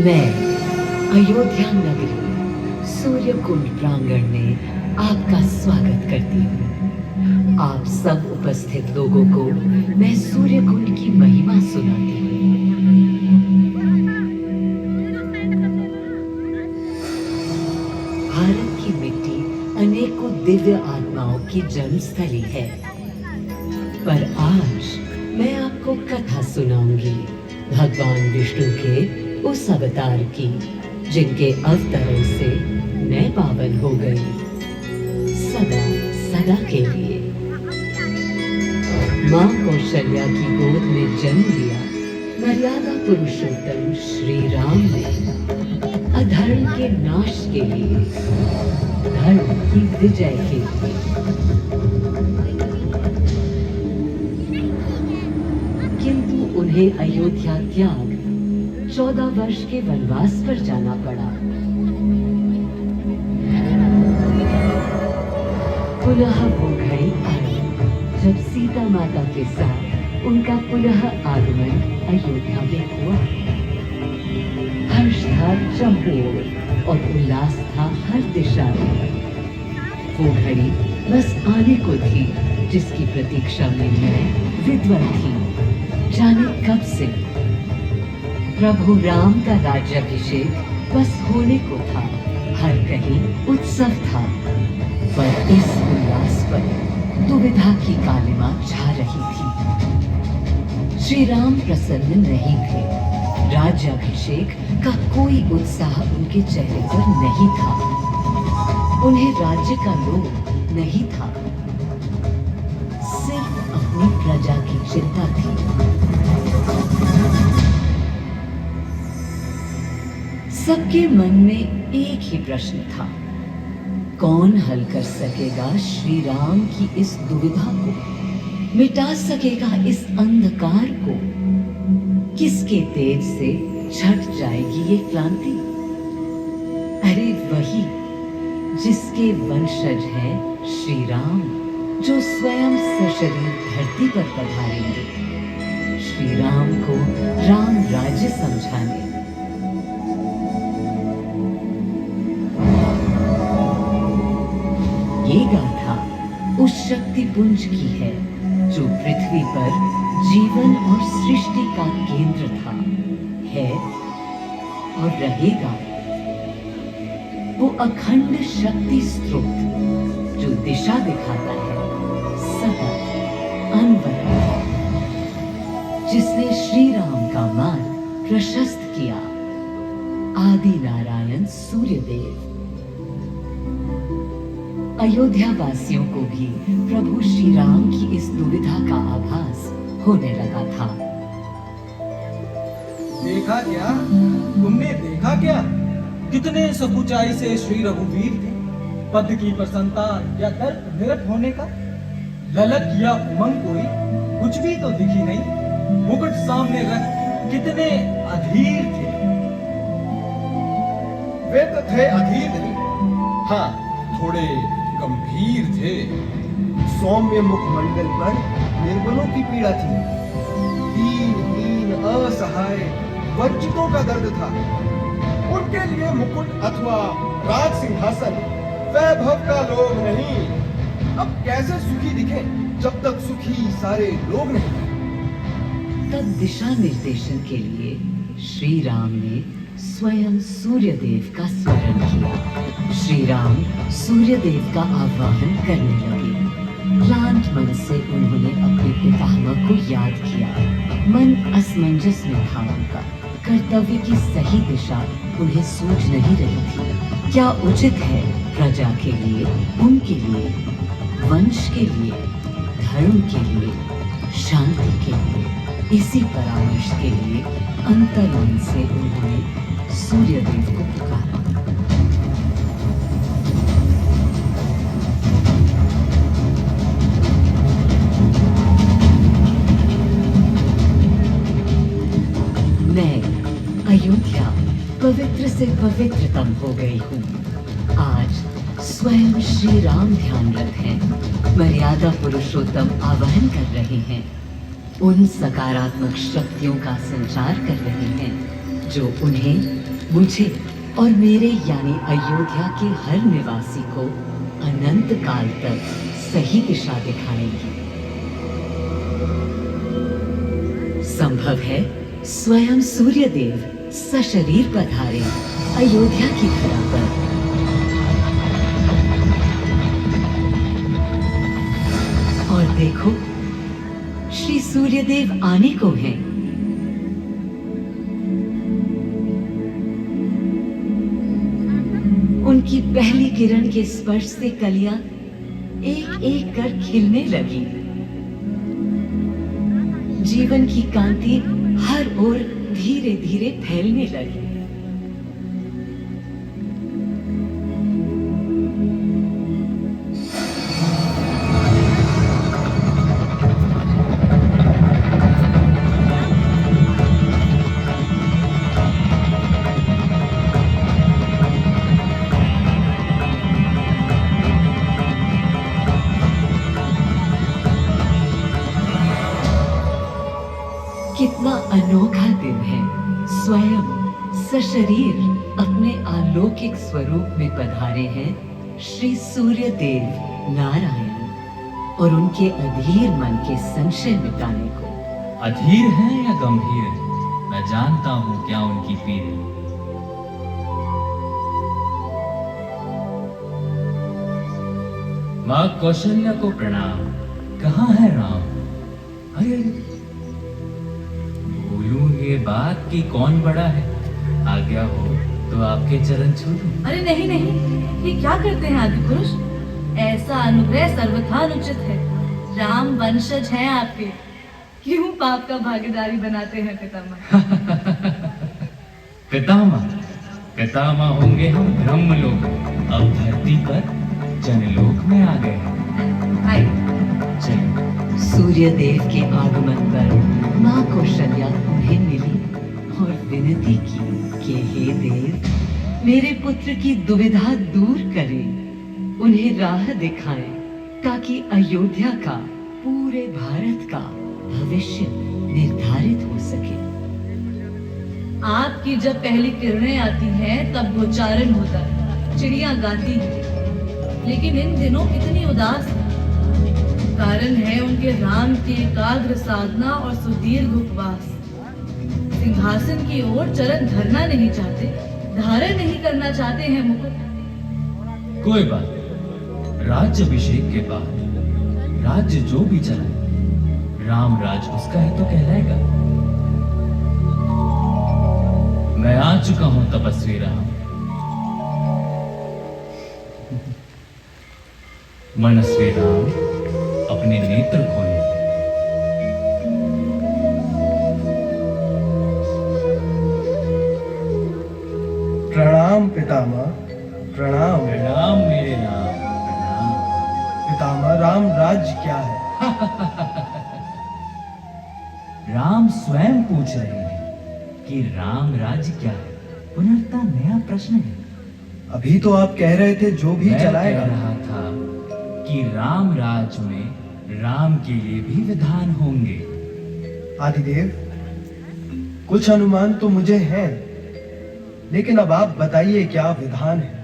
मैं अयोध्या नगरी सूर्यकुंड प्रांगण में आपका स्वागत करती हूँ। आप सब उपस्थित लोगों को मैं सूर्यकुंड की महिमा सुनाती हूँ। भारत की मिट्टी अनेकों दिव्य आत्माओं की जन्मस्थली है, पर आज मैं आपको कथा सुनाऊंगी भगवान विष्णु के उस अवतार की, जिनके अवतरण से मैं पावन हो गई सदा सदा के लिए। मां कौशल्या की गोद में जन्म लिया मर्यादा पुरुषोत्तम श्री राम ने अधर्म के नाश के लिए, धर्म की विजय के लिए। किंतु उन्हें अयोध्या त्याग 14 वर्ष के वनवास पर जाना पड़ा। पुनः वो घड़ी आई जब सीता माता के साथ उनका पुनः आगमन अयोध्या में हुआ। हर्ष था चहुओर और उल्लास था हर दिशा में। वो घड़ी बस आने को थी जिसकी प्रतीक्षा में मैं विद्वत थी, जाने कब से। प्रभु राम का राज्याभिषेक बस होने को था, हर कहीं उत्सव था, पर इस उल्लास पर दुविधा की कालिमा छा रही थी। श्री राम प्रसन्न नहीं थे, राज्याभिषेक का कोई उत्साह उनके चेहरे पर नहीं था, उन्हें राज्य का लोभ नहीं था, सिर्फ अपनी प्रजा की चिंता थी। सबके मन में एक ही प्रश्न था, कौन हल कर सकेगा श्री राम की इस दुविधा को, मिटा सकेगा इस अंधकार को, किसके तेज से छट जाएगी ये क्रांति? अरे वही जिसके वंशज है श्री राम, जो स्वयं सशरीर धरती पर पधारेंगे श्री राम को राम राज्य समझाने। ये गाथा उस शक्ति पुंज की है जो पृथ्वी पर जीवन और सृष्टि का केंद्र था, है और रहेगा। वो अखंड शक्ति स्रोत जो दिशा दिखाता है सतत अनवरत, जिसने श्री राम का मार्ग प्रशस्त किया, आदि नारायण सूर्यदेव। अयोध्या वासियों को भी प्रभु श्री राम की इस दुविधा का आभास होने लगा था। देखा क्या? तुमने देखा क्या? कितने सकुचाई से श्री रघुवीर थे। पद की प्रसन्नता या दर्प निरप होने का ललक या उमंग कोई कुछ भी तो दिखी नहीं। मुकुट सामने रख कितने अधीर थे। वे तो थे अधीर नहीं, हाँ थोड़े गंभीर थे। सौम्य मुखमंडल पर निर्बलों की पीड़ा थी, दीनहीन असहाय वंचितों का दर्द था। उनके लिए मुकुट अथवा राज सिंहासन वैभव का लोभ नहीं। अब कैसे सुखी दिखे जब तक सुखी सारे लोग नहीं। तब दिशा निर्देशन के लिए श्री राम ने स्वयं सूर्यदेव का स्मरण किया। श्री राम सूर्यदेव का आह्वान करने लगे। क्लांत मन से उन्होंने अपने पितामह को याद किया। मन असमंजस में था उनका। कर्तव्य की सही दिशा उन्हें सूझ नहीं रही थी। क्या उचित है प्रजा के लिए, उनके लिए, वंश के लिए, धर्म के लिए, शांति के लिए, इसी परामर्श के लिए अंतर्मन से उन्होंने सूर्यदेव को पुकारा। मैं अयोध्या पवित्र से पवित्रतम हो गई हूँ। आज स्वयं श्री राम ध्यानरत हैं, मर्यादा पुरुषोत्तम आवाहन कर रहे हैं, उन सकारात्मक शक्तियों का संचार कर रहे हैं जो उन्हें, मुझे और मेरे यानी अयोध्या के हर निवासी को अनंत काल तक सही दिशा दिखाएंगी। संभव है स्वयं सूर्यदेव सशरीर पधारे अयोध्या की धरा पर। और देखो, श्री सूर्यदेव आने को हैं। उनकी पहली किरण के स्पर्श से कलियां एक एक कर खिलने लगी। जीवन की कांति हर ओर धीरे धीरे फैलने लगी। कितना अनोखा दिन है। स्वयं सशरीर अपने अलौकिक स्वरूप में पधारे हैं श्री सूर्यदेव नारायण और उनके अधीर मन के संशय मिटाने को। अधीर हैं या गंभीर, मैं जानता हूं क्या उनकी पीड़। माँ कौशल्या को प्रणाम। कहाँ है राम? अरे बोलूं ये बात कि कौन बड़ा है? आज्ञा हो तो आपके चरण छू दूं। अरे नहीं नहीं, ये क्या करते हैं आदि पुरुष? ऐसा अनुग्रह सर्वथा अनुचित है। राम वंशज हैं आपके, क्यों पाप का भागीदारी बनाते हैं पितामह? पितामह, पितामह होंगे हम ब्रह्मलोक में। अब धरती पर जनलोक में आ गए हैं। आइए। चलिए। सूर्य देव के आगमन पर माँ कौशल्या उन्हें मिली और विनती की कि हे देव, मेरे पुत्र की दुविधा दूर करें, उन्हें राह दिखाएं ताकि अयोध्या का, पूरे भारत का भविष्य निर्धारित हो सके। आपकी जब पहली किरणें आती हैं तब गोचारण होता है, चिड़िया गाती है, लेकिन इन दिनों कितनी उदास है। कारण है उनके राम की एकाग्र साधना और सुदीर्घ उपवास। सिंहासन की ओर चरण धरना नहीं चाहते, धारण नहीं करना चाहते हैं मुकुट। कोई बात नहीं, राज्याभिषेक के बाद राज्य जो भी चलाए, राम राज उसका ही तो कहलाएगा। मैं आ चुका हूं तपस्वी राम। मनस्वी राम, अपने नेत्र खोले। प्रणाम पितामह, प्रणाम। प्रणाम मेरे राम, प्रणाम। पितामह, राम राज्य क्या है? राम स्वयं पूछ रहे हैं कि राम राज्य क्या है। पुनर्ता नया प्रश्न है। अभी तो आप कह रहे थे जो भी मैं चलाएगा। कह रहा था कि राम राज में राम के लिए भी विधान होंगे। आदिदेव, कुछ अनुमान तो मुझे है, लेकिन अब आप बताइए क्या विधान है।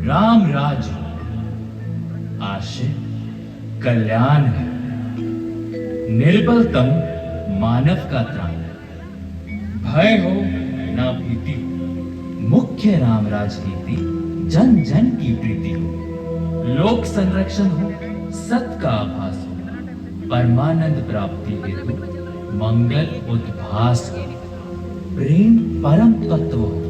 राम राज आशय कल्याण है, निर्बलतम मानव का त्राण, भय हो ना भीति हो, मुख्य राम राजनीति जन जन की प्रीति हो, लोक संरक्षण हो, सत का आभास हो, परमानंद प्राप्ति हेतु मंगल उद्भास हो, प्रेम परम तत्व हो,